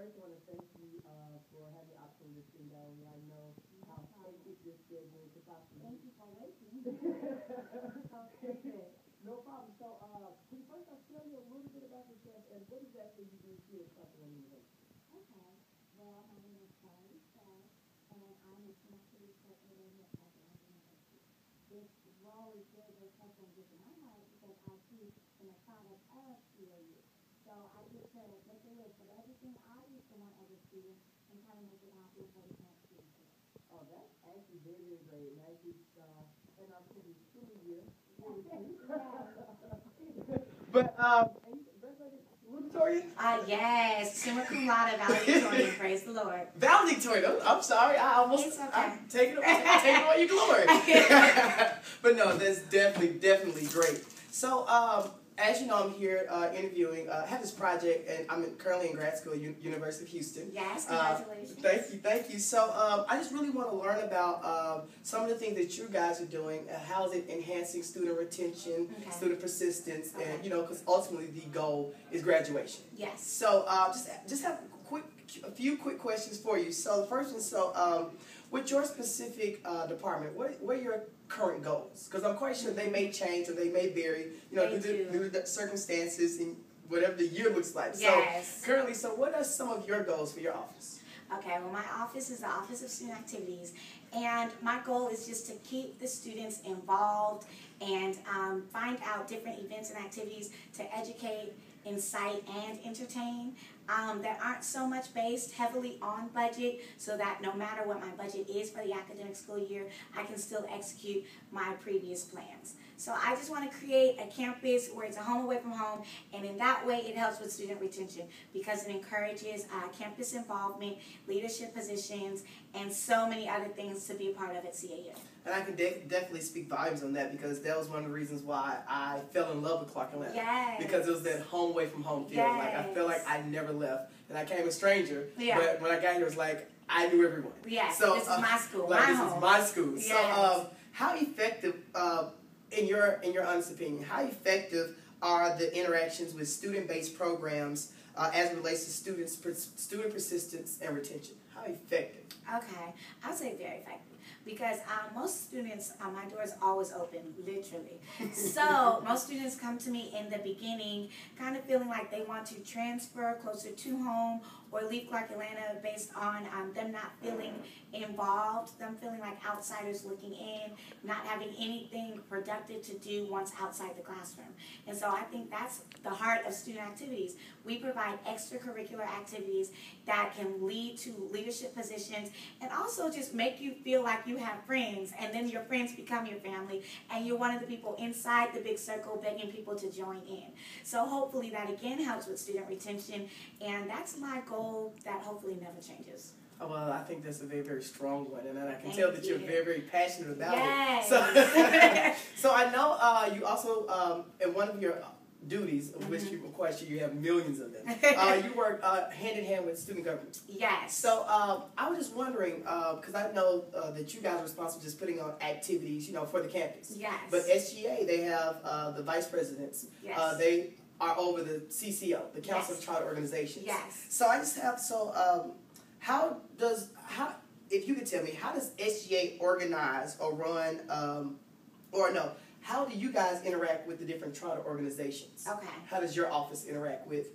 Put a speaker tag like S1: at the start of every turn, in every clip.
S1: first I want to thank you for having the opportunity to sit down with me. I know how hectic your schedule could possibly be.
S2: Thank you for waiting.
S1: Okay. No problem. So, could you first tell me a little bit about yourself and what exactly you do here at Questionnaire University?
S2: Okay. Well, my name is Valerie Staff, and I'm a connectivity coordinator at Questionnaire University. This role is very, very helpful and good to my heart because I too am a product of CAU. So I get to make a list of everything I used to want as a student and kind of make it happen for the current students here.
S1: Oh, that's actually very, very great. And actually, and I'm pretty senior year. But, and you graduated Victoria?
S2: Yes, summa cum laude, valedictorian, praise the Lord.
S1: Valedictorian, I'm sorry, I almost,
S2: It's okay.
S1: I'm taking away your glory. But no, that's definitely great. So, as you know, I'm here interviewing, I have this project, and I'm currently in grad school at University of Houston.
S2: Yes, congratulations.
S1: Thank you. So, I just really want to learn about some of the things that you guys are doing. How is it enhancing student retention, student persistence, and, you know, because ultimately the goal is graduation.
S2: Yes.
S1: So, just have a few quick questions for you. So, the first one, with your specific department, what are your current goals? Because I'm quite sure they may change or they may vary, you know, due to the circumstances and whatever the year looks like.
S2: Yes.
S1: So currently, what are some of your goals for your office?
S2: Okay, well, my office is the Office of Student Activities, and my goal is just to keep the students involved and find out different events and activities to educate, incite, and entertain that aren't so much based heavily on budget, so that no matter what my budget is for the academic school year, I can still execute my previous plans. So I just want to create a campus where it's a home away from home, and in that way it helps with student retention because it encourages campus involvement, leadership positions, and so many other things to be a part of at CAU.
S1: And I can definitely speak volumes on that because that was one of the reasons why I fell in love with Clark Atlanta.
S2: Yes.
S1: Because it was that home away from home feel.
S2: Yes.
S1: Like I felt like I never left. And I came a stranger.
S2: Yeah.
S1: But when I got here, it was like I knew everyone.
S2: Yes.
S1: So,
S2: this is my school.
S1: Like,
S2: my
S1: this
S2: home.
S1: is my school.
S2: Yes.
S1: So how effective, in your honest opinion, how effective are the interactions with student-based programs as it relates to student persistence and retention? How effective?
S2: Okay, I would say very effective because most students, my door is always open, literally. So most students come to me in the beginning kind of feeling like they want to transfer closer to home or leave Clark Atlanta based on them not feeling involved, them feeling like outsiders looking in, not having anything productive to do once outside the classroom. And so I think that's the heart of student activities. We provide extracurricular activities that can lead to leadership positions and also just make you feel like you have friends, and then your friends become your family, and you're one of the people inside the big circle begging people to join in. So hopefully that again helps with student retention, and that's my goal that hopefully never changes.
S1: Oh, well, I think that's a very, very strong one, and I can tell that you're very, very passionate about
S2: it.
S1: So I know you also, in one of your duties, of which I'm quite sure you have millions of them, you work hand in hand with student government.
S2: Yes.
S1: So I was just wondering, because I know that you guys are responsible for just putting on activities, you know, for the campus.
S2: Yes.
S1: But SGA, they have the vice presidents.
S2: Yes.
S1: They are over the CCO, the Council of Charter Organizations.
S2: Yes.
S1: So I just have, if you could tell me, how does SGA organize or run, how do you guys interact with the different charter organizations?
S2: Okay.
S1: How does your office interact with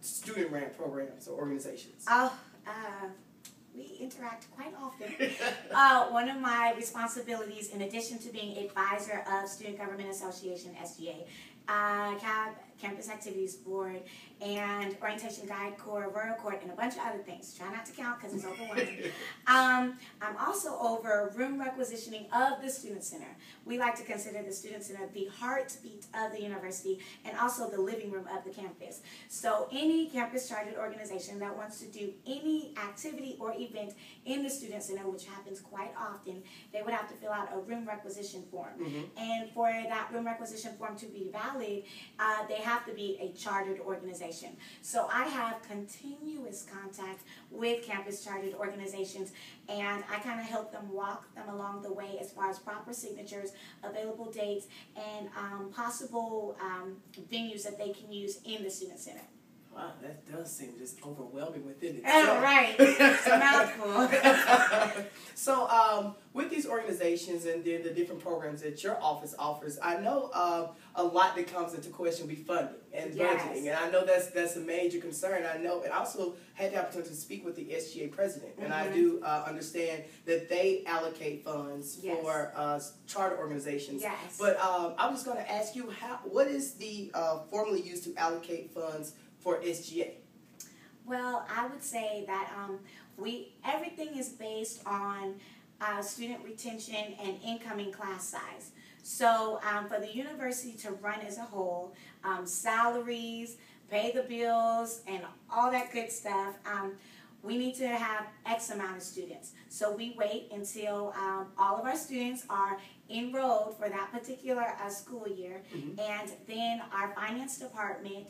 S1: student-run programs or organizations?
S2: We interact quite often. One of my responsibilities, in addition to being advisor of Student Government Association, SGA, CAB, Campus Activities Board, and Orientation Guide Corps, Royal Court, and a bunch of other things. Try not to count because it's overwhelming. I'm also over room requisitioning of the Student Center. We like to consider the Student Center the heartbeat of the university and also the living room of the campus. So any campus chartered organization that wants to do any activity or event in the Student Center, which happens quite often, they would have to fill out a room requisition form. And for that room requisition form to be valid, they have to be a chartered organization. So I have continuous contact with campus chartered organizations, and I kind of help them walk them along the way as far as proper signatures, available dates, and possible venues that they can use in the Student Center.
S1: Wow, that does seem just overwhelming within itself.
S2: Oh, right. It's a mouthful.
S1: So, with these organizations and then the different programs that your office offers, I know a lot that comes into question will be funding and budgeting, and I know that's a major concern. I know, and I also had the opportunity to speak with the SGA president, and I do understand that they allocate funds for charter organizations.
S2: Yes.
S1: But I was going to ask you, what is the formula used to allocate funds for SGA?
S2: Well, I would say that everything is based on student retention and incoming class size. So for the university to run as a whole, salaries, pay the bills, and all that good stuff, we need to have X amount of students. So we wait until all of our students are enrolled for that particular school year, and then our finance department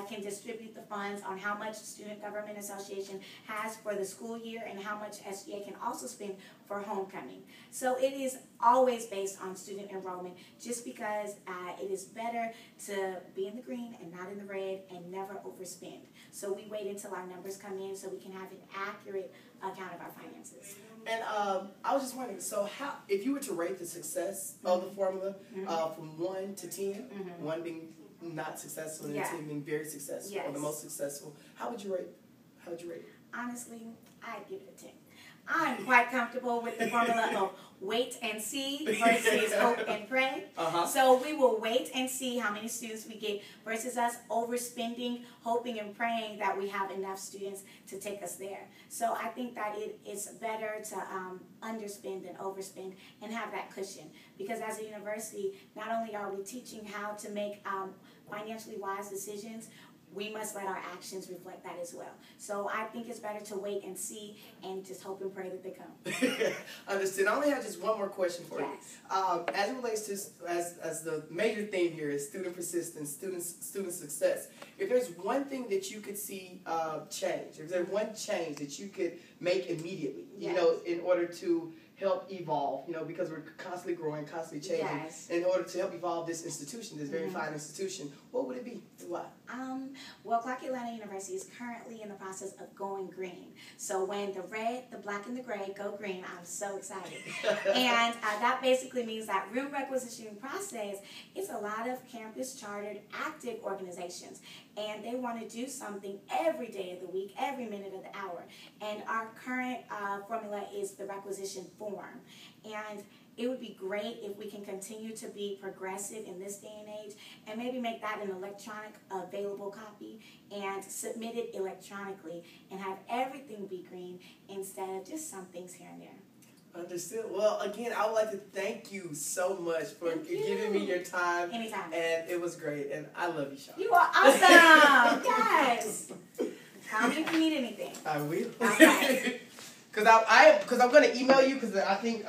S2: can distribute the funds on how much Student Government Association has for the school year and how much SGA can also spend for homecoming. So it is always based on student enrollment, just because it is better to be in the green and not in the red and never overspend. So we wait until our numbers come in so we can have an accurate account of our finances.
S1: And I was just wondering, so if you were to rate the success of the formula from 1 to 10, 1 being not successful and 10 being very successful or the most successful, how would you rate it?
S2: Honestly, I'd give it a 10. I'm quite comfortable with the formula of wait and see versus hope and pray. So we will wait and see how many students we get versus us overspending, hoping and praying that we have enough students to take us there. So I think that it's better to underspend than overspend and have that cushion. Because as a university, not only are we teaching how to make financially wise decisions, we must let our actions reflect that as well. So I think it's better to wait and see and just hope and pray that they come.
S1: Understood. I only have just one more question for you. As it relates to, as the major theme here is student persistence, student success, if there's one thing that you could see change, if there's one change that you could make immediately, you know, in order to help evolve, you know, because we're constantly growing, constantly changing. In order to help evolve this institution, this very fine institution, what would it be and why?
S2: Well, Clark Atlanta University is currently in the process of going green. So when the red, the black, and the gray go green, I'm so excited. And that basically means that room requisitioning process is a lot of campus chartered active organizations. And they want to do something every day of the week, every minute of the hour. And our current formula is the requisition form. And it would be great if we can continue to be progressive in this day and age and maybe make that an electronic available copy and submit it electronically and have everything be green instead of just some things here and there.
S1: Understood. Well, again, I would like to thank you so much for giving me your time.
S2: Anytime.
S1: And it was great. And I love you, Sean.
S2: You are awesome. Yes. Call me if you need anything.
S1: I will.
S2: Okay.
S1: Because I'm going to email you because I think